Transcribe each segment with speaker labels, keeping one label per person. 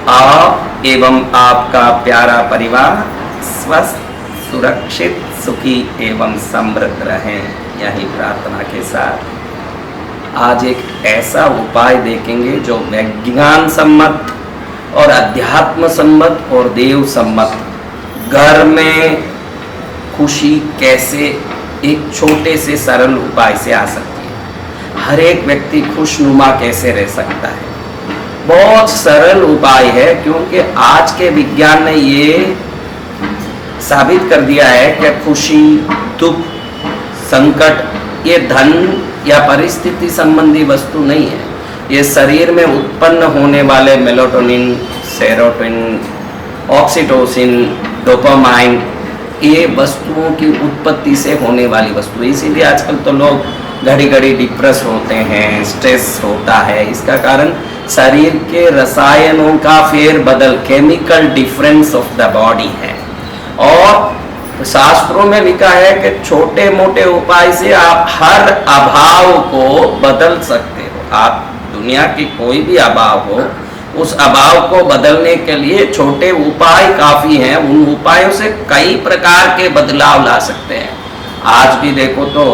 Speaker 1: आप एवं आपका प्यारा परिवार स्वस्थ, सुरक्षित, सुखी एवं समृद्ध रहें, यही प्रार्थना के साथ आज एक ऐसा उपाय देखेंगे जो विज्ञान सम्मत और अध्यात्म सम्मत और देव सम्मत घर में खुशी कैसे एक छोटे से सरल उपाय से आ सकती है। हर एक व्यक्ति खुशनुमा कैसे रह सकता है, बहुत सरल उपाय है, क्योंकि आज के विज्ञान ने ये साबित कर दिया है कि खुशी, दुख, संकट ये धन या परिस्थिति संबंधी वस्तु नहीं है। ये शरीर में उत्पन्न होने वाले मेलाटोनिन, सेरोटोनिन, ऑक्सीटोसिन, डोपामाइन ये वस्तुओं की उत्पत्ति से होने वाली वस्तु है। इसीलिए आजकल तो लोग घड़ी घड़ी डिप्रेस होते हैं, स्ट्रेस होता है। इसका कारण शरीर के रसायनों का फेरबदल, chemical difference of the body है। और शास्त्रों में लिखा है कि छोटे मोटे उपाय से आप हर अभाव को बदल सकते हो। आप दुनिया की कोई भी अभाव हो, उस अभाव को बदलने के लिए छोटे उपाय काफी हैं। उन उपायों से कई प्रकार के बदलाव ला सकते हैं। आज भी देखो तो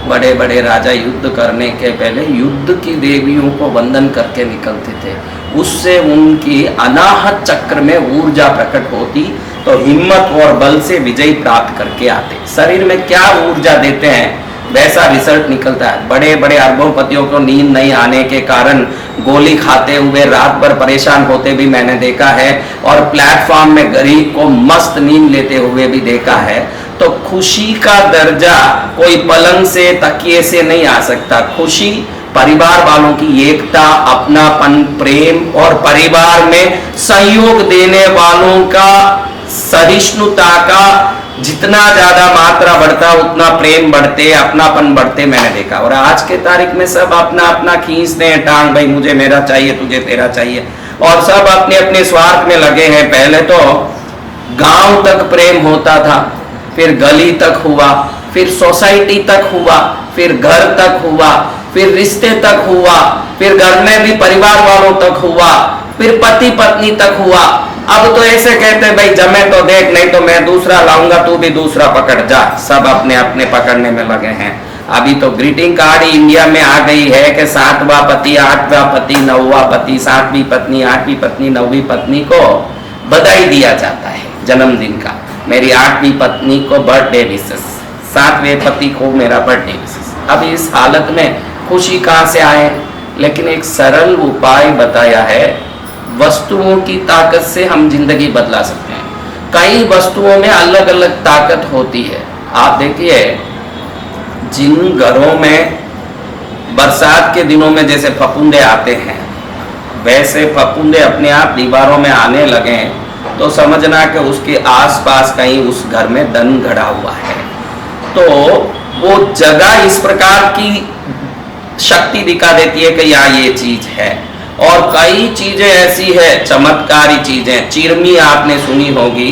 Speaker 1: बड़े बड़े राजा युद्ध करने के पहले युद्ध की देवियों को वंदन करके निकलते थे। उससे उनकी अनाहत चक्र में ऊर्जा प्रकट होती, तो हिम्मत और बल से विजय प्राप्त करके आते। शरीर में क्या ऊर्जा देते हैं वैसा रिजल्ट निकलता है। बड़े बड़े अरबोपतियों को नींद नहीं आने के कारण गोली खाते हुए रात भर परेशान होते भी मैंने देखा है, और प्लेटफॉर्म में गरीब को मस्त नींद लेते हुए भी देखा है। तो खुशी का दर्जा कोई पलंग से, तकिए से नहीं आ सकता। खुशी परिवार वालों की एकता, अपनापन, प्रेम और परिवार में सहयोग देने वालों का सहिष्णुता का जितना ज्यादा मात्रा बढ़ता उतना प्रेम बढ़ते, अपनापन बढ़ते मैंने देखा। और आज के तारीख में सब अपना अपना खींचते हैं टांग, भाई मुझे मेरा चाहिए, तुझे तेरा चाहिए, और सब अपने अपने स्वार्थ में लगे हैं। पहले तो गांव तक प्रेम होता था, फिर गली तक हुआ, फिर सोसाइटी तक हुआ, फिर घर तक हुआ, फिर रिश्ते तक हुआ, फिर घर में भी परिवार वालों तक हुआ, फिर पति पत्नी तक हुआ। अब तो ऐसे कहते हैं भाई जमे तो देख, नहीं तो मैं दूसरा लाऊंगा, तू भी दूसरा पकड़ जा। सब अपने अपने पकड़ने में लगे हैं। अभी तो ग्रीटिंग कार्ड ही इंडिया में आ गई है कि 7वां पति, 8वां पति, 9वां पति, 7वीं पत्नी, 8वीं पत्नी, 9वीं पत्नी को बधाई दिया जाता है जन्मदिन का। मेरी 8वीं पत्नी को बर्थडे विशेष, 7वें पति को मेरा बर्थडे विशेष। अब इस हालत में खुशी कहाँ से आए? लेकिन एक सरल उपाय बताया है। वस्तुओं की ताकत से हम जिंदगी बदला सकते हैं। कई वस्तुओं में अलग अलग ताकत होती है। आप देखिए, जिन घरों में बरसात के दिनों में जैसे फफूंदे आते हैं, वैसे फफूंदे अपने आप दीवारों में आने लगे तो समझना कि उसके आसपास कहीं उस घर में धन घड़ा हुआ है। तो वो जगह इस प्रकार की शक्ति दिखा देती है कि यहाँ ये चीज है। और कई चीजें ऐसी है, चमत्कारी चीजें। चिरमी आपने सुनी होगी।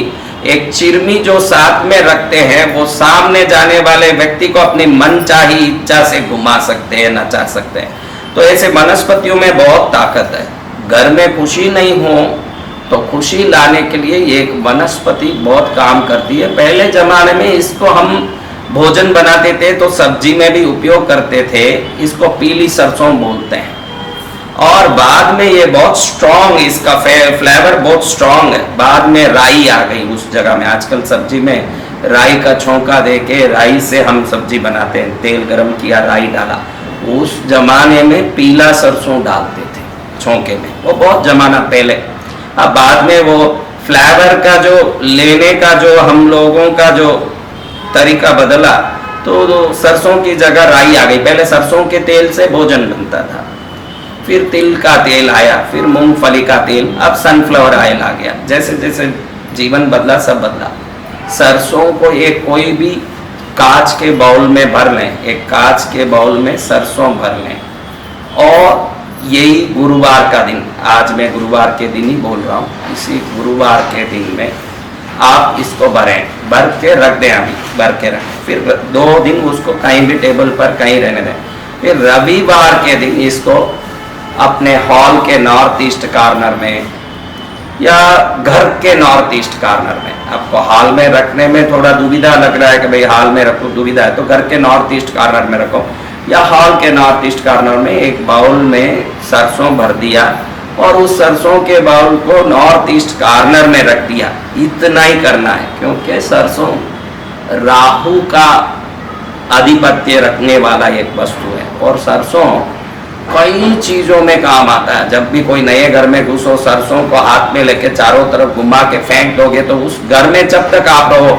Speaker 1: एक चिरमी जो साथ में रखते हैं, वो सामने जाने वाले व्यक्ति को अपनी मनचाही इच्छा से घुमा सकते हैं, नचा सकते हैं। तो ऐसे वनस्पतियों में बहुत ताकत है। घर में खुशी नहीं हो तो खुशी लाने के लिए एक वनस्पति बहुत काम करती है। पहले जमाने में इसको हम भोजन बनाते थे तो सब्जी में भी उपयोग करते थे। इसको पीली सरसों बोलते हैं। और बाद में ये बहुत स्ट्रॉन्ग, इसका फ्लेवर बहुत स्ट्रॉन्ग है। बाद में राई आ गई उस जगह में। आजकल सब्जी में राई का छौंका देके राई से हम सब्जी बनाते हैं। तेल गरम किया, राई डाला। उस जमाने में पीला सरसों डालते थे छौंके में, वो बहुत जमाना पहले। अब बाद में वो फ्लेवर का जो लेने का जो हम लोगों का जो तरीका बदला, तो सरसों की जगह राई आ गई। पहले सरसों के तेल से भोजन बनता था, फिर तिल का तेल आया, फिर मूंगफली का तेल, अब सनफ्लावर ऑयल आ गया। जैसे जैसे जीवन बदला सब बदला। सरसों को एक कोई भी कांच के बाउल में भर लें, एक कांच के बाउल में सरसों भर लें, और यही गुरुवार का दिन, आज मैं गुरुवार के दिन ही बोल रहा हूँ, इसी गुरुवार के दिन में आप इसको भरें, भर के रख दें। अभी भर के रखें, फिर 2 दिन उसको कहीं भी टेबल पर कहीं रहने दें। फिर रविवार के दिन इसको अपने हॉल के नॉर्थ ईस्ट कॉर्नर में या घर के नॉर्थ ईस्ट कॉर्नर में। आपको हॉल में रखने में थोड़ा दुविधा लग रहा है कि भाई हॉल में रखो, दुविधा है तो घर के नॉर्थ ईस्ट कॉर्नर में रखो, या हॉल के नॉर्थ ईस्ट कॉर्नर में एक बाउल में सरसों भर दिया और उस सरसों के बाउल को नॉर्थ ईस्ट कॉर्नर में रख दिया। इतना ही करना है, क्योंकि सरसों राहु का आधिपत्य रखने वाला एक वस्तु है और सरसों कई चीजों में काम आता है। जब भी कोई नए घर में घुसो, सरसों को हाथ में लेके चारों तरफ घुमा के फेंक दोगे तो उस घर में जब तक आप रहो,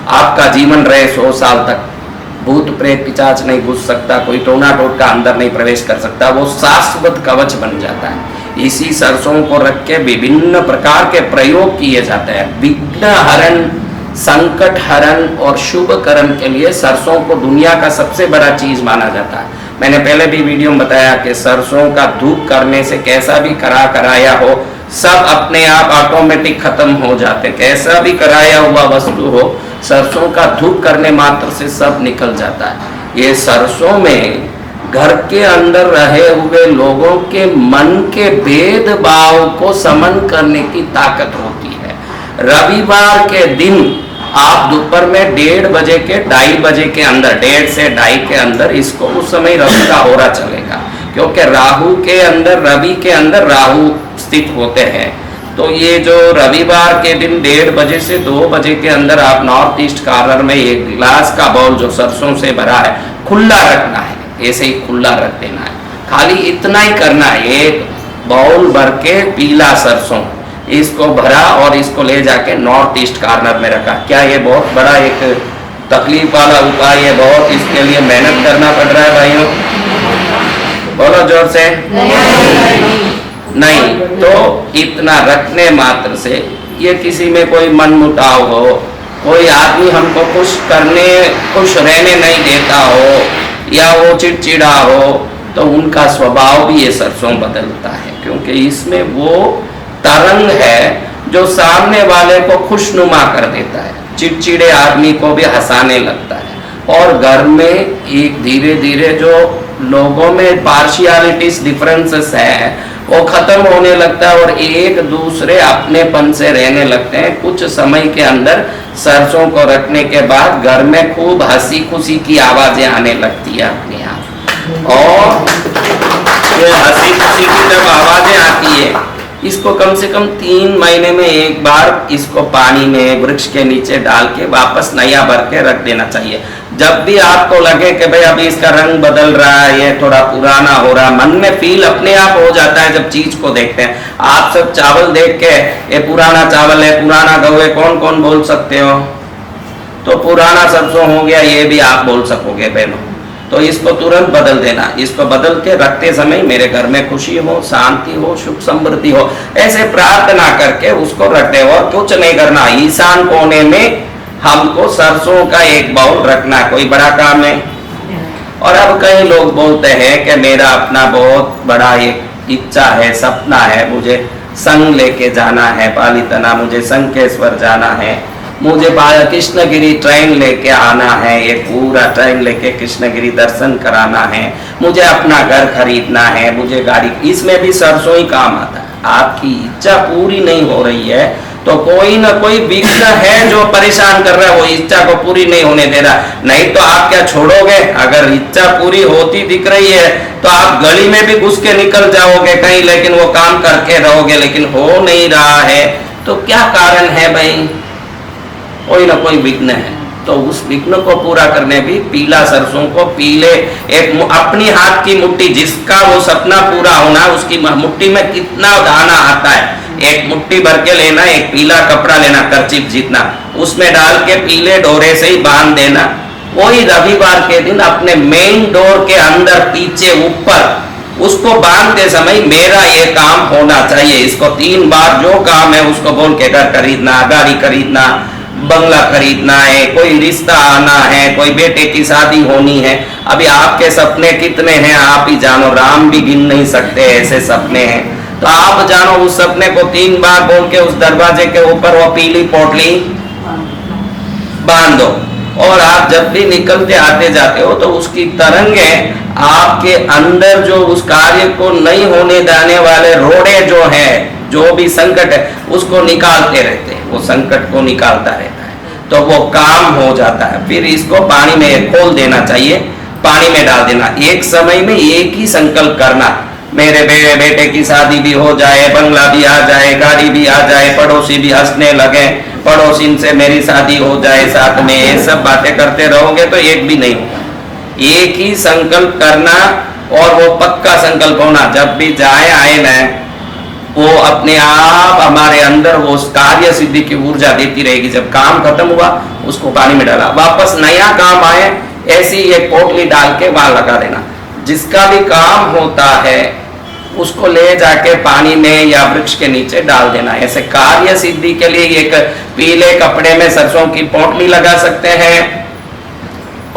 Speaker 1: आपका जीवन रहे 100 साल तक, भूत प्रेत पिशाच नहीं घुस सकता, कोई टोना टोटका अंदर नहीं प्रवेश कर सकता, वो शाश्वत कवच बन जाता है। इसी सरसों को रख के विभिन्न प्रकार के प्रयोग किए जाते हैं। विघ्न हरण, संकट हरण और शुभकरण के लिए सरसों को दुनिया का सबसे बड़ा चीज माना जाता है। मैंने पहले भी वीडियो में बताया कि सरसों का धूप करने से कैसा भी कराया हो सब अपने आप ऑटोमेटिक खत्म हो जाते, कैसा भी कराया हुआ वस्तु हो सरसों का धूप करने मात्र से सब निकल जाता है। ये सरसों में घर के अंदर रहे हुए लोगों के मन के भेदभाव को समन करने की ताकत होती है। रविवार के दिन आप दोपहर में 1:30 बजे के 2:30 बजे के अंदर, 1:30 से 2:30 के अंदर इसको, उस समय रवि का होरा चलेगा, क्योंकि राहु के अंदर, रवि के अंदर राहु स्थित होते हैं। तो ये जो रविवार के दिन 1:30 बजे से 2 बजे के अंदर आप नॉर्थ ईस्ट कॉर्नर में एक गिलास का बाउल जो सरसों से भरा है खुला रखना है, ऐसे ही खुला रख देना है। खाली इतना ही करना है, एक बाउल भर के पीला सरसों इसको भरा और इसको ले जाके नॉर्थ ईस्ट कॉर्नर में रखा। क्या ये बहुत बड़ा एक तकलीफ वाला उपाय है? बहुत इसके लिए मेहनत करना पड़ रहा है भाइयों, बोलो जोर से। नहीं तो इतना रखने मात्र से, ये किसी में कोई मनमुटाव हो, कोई आदमी हमको खुश रहने नहीं देता हो या वो चिड़चिड़ा हो, तो उनका स्वभाव भी ये सरसों बदलता है, क्योंकि इसमें वो तरंग है जो सामने वाले को खुशनुमा कर देता है, चिड़चिड़े आदमी को भी हंसाने लगता है और घर में एक धीरे धीरे जो लोगों में पार्शियलिटीज डिफरेंसेस है वो खत्म होने लगता है और एक दूसरे अपनेपन से रहने लगते हैं। कुछ समय के अंदर सरसों को रखने के बाद घर में खूब हंसी खुशी की आवाजें आने लगती है अपने आप, और ये हंसी खुशी की जब आवाजें आती है इसको कम से कम 3 महीने में एक बार इसको पानी में वृक्ष के नीचे डाल के वापस नया भर के रख देना चाहिए। जब भी आपको लगे कि भाई अभी इसका रंग बदल रहा है, ये थोड़ा पुराना हो रहा है, मन में फील अपने आप हो जाता है जब चीज को देखते हैं। आप सब चावल देख के ये पुराना चावल है, पुराना गेहूं है, कौन कौन बोल सकते हो? तो पुराना सरसों हो गया, ये भी आप बोल सकोगे बहनों। तो इसको तुरंत बदल देना, इसको बदल के रखते समय मेरे घर में खुशी हो, शांति हो, सुख समृद्धि हो, ऐसे प्रार्थना करके उसको रख दे और कुछ नहीं करना। ईशान कोने में हमको सरसों का एक बाउल रखना, कोई बड़ा काम है। और अब कई लोग बोलते हैं कि मेरा अपना बहुत बड़ा एक इच्छा है, सपना है, मुझे संग लेके जाना है, पालीतना मुझे संकेश्वर जाना है, मुझे कृष्णगिरी ट्रेन लेके आना है, ये पूरा ट्रेन लेके कृष्णगिरी दर्शन कराना है, मुझे अपना घर खरीदना है, मुझे गाड़ी, इसमें भी सरसों ही काम आता है। आपकी इच्छा पूरी नहीं हो रही है तो कोई ना कोई विघ्न है जो परेशान कर रहा है, वो इच्छा को पूरी नहीं होने दे रहा। नहीं तो आप क्या छोड़ोगे? अगर इच्छा पूरी होती दिख रही है तो आप गली में भी घुस के निकल जाओगे कहीं, लेकिन वो काम करके रहोगे, लेकिन हो नहीं रहा है तो क्या कारण है भाई? कोई ना कोई विघ्न है। तो उस विघ्न को पूरा करने भी पीला सरसों को, पीले एक अपनी हाथ की मुट्ठी, जिसका वो सपना पूरा होना उसकी मुट्ठी में कितना दाना आता है, एक मुट्ठी भर के लेना, एक पीला कपड़ा लेना, कर्चिफ जितना, उसमें डाल के पीले डोरे से ही बांध देना। वही रविवार के दिन अपने मेन डोर के अंदर पीछे ऊपर उसको बांधते समय मेरा ये काम होना चाहिए, इसको 3 बार जो काम है उसको बोल के घर खरीदना, गाड़ी खरीदना, बंगला खरीदना है, कोई रिश्ता आना है, कोई बेटे की शादी होनी है। अभी आपके सपने कितने हैं आप ही जानो, राम भी गिन नहीं सकते ऐसे सपने हैं। तो आप जानो उस सपने को 3 बार बोल के उस दरवाजे के ऊपर वो पीली पोटली बांध दो और आप जब भी निकलते आते जाते हो तो उसकी तरंगें आपके अंदर जो उस कार्य को नहीं होने देने वाले रोड़े जो है, जो भी संकट है, उसको निकालते रहते हैं, वो संकट को निकालता रहता है, तो वो काम हो जाता है। फिर इसको पानी में खोल देना चाहिए, पानी में डाल देना। एक समय में एक ही संकल्प करना, मेरे बेटे की शादी भी हो जाए, बंगला भी आ जाए, गाड़ी भी आ जाए, पड़ोसी भी हंसने लगे, पड़ोसी से मेरी शादी हो जाए साथ में, ये सब बातें करते रहोगे तो एक भी नहीं होगा। एक ही संकल्प करना, और वो पक्का संकल्प होना, जब भी जाए आए ना, वो अपने आप हमारे अंदर वो कार्य सिद्धि की ऊर्जा देती रहेगी। जब काम खत्म हुआ उसको पानी में डाला, वापस नया काम आए ऐसी एक पोटली डाल के वहां लगा देना। जिसका भी काम होता है उसको ले जाके पानी में या वृक्ष के नीचे डाल देना। ऐसे कार्य सिद्धि के लिए एक पीले कपड़े में सरसों की पोटली लगा सकते हैं,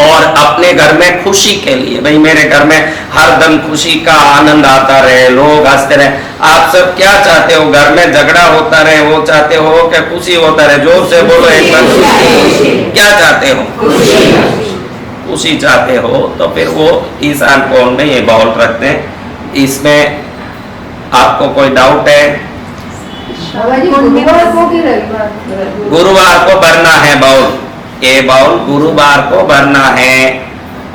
Speaker 1: और अपने घर में खुशी के लिए, भाई मेरे घर में हर दम खुशी का आनंद आता रहे, लोग हंसते रहे। आप सब क्या चाहते हो? घर में झगड़ा होता रहे वो चाहते हो कि खुशी होता रहे? जोर से बोलो एक बार, क्या चाहते हो? खुशी चाहते हो तो फिर वो ईशान कोण में ये बाउल रखते हैं। इसमें आपको कोई डाउट है? गुरुवार को भरना है बाउल, ये बाउल गुरुवार को भरना है,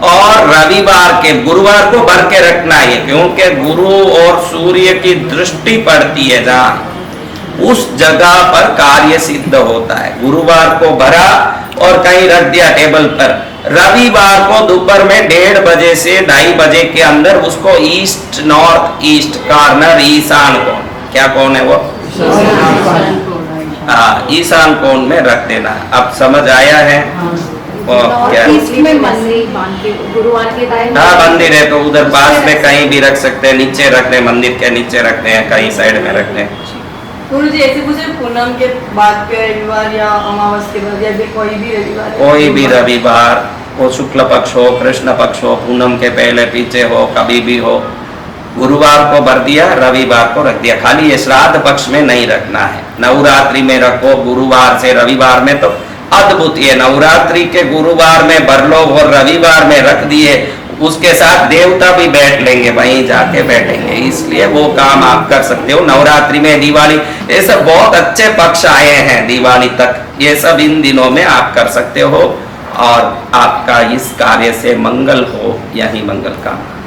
Speaker 1: और रविवार के गुरुवार को भर के रखना है, क्योंकि गुरु और सूर्य की दृष्टि पड़ती है जहाँ, उस जगह पर कार्य सिद्ध होता है। गुरुवार को भरा और कहीं रख दिया टेबल पर। रविवार को दोपहर में 1:30 बजे से 2:30 बजे के अंदर उसको ईस्ट नॉर्थ ईस्ट कॉर्नर, ईशान कोण, क्या कोण है वो? हाँ, ईशान कोण में रख देना। अब समझ आया है? क्या
Speaker 2: गुरुवार के टाइम
Speaker 1: हाँ, मंदिर है तो उधर पास में कहीं भी रख सकते हैं, नीचे रख लें, मंदिर के नीचे रखते हैं, कहीं साइड में रख लें।
Speaker 3: गुरु जी ऐसे पूछे, पूनम के बाद के रविवार या अमावस के बाद या फिर कोई भी रविवार?
Speaker 1: कोई भी रविवार, वो शुक्ल पक्ष हो, कृष्ण पक्ष हो, पूनम के पहले पीछे हो, कभी भी हो, गुरुवार को भर दिया, रविवार को रख दिया। खाली ये श्राद्ध पक्ष में नहीं रखना है। नवरात्रि में रखो, गुरुवार से रविवार में, तो अद्भुत। ये नवरात्रि के गुरुवार में भर लो और रविवार में रख दिए, उसके साथ देवता भी बैठ लेंगे, वहीं जाके बैठेंगे, इसलिए वो काम आप कर सकते हो। नवरात्रि में, दिवाली, ये सब बहुत अच्छे पक्ष आए हैं दिवाली तक, ये सब इन दिनों में आप कर सकते हो, और आपका इस कार्य से मंगल हो, यही मंगल कामना।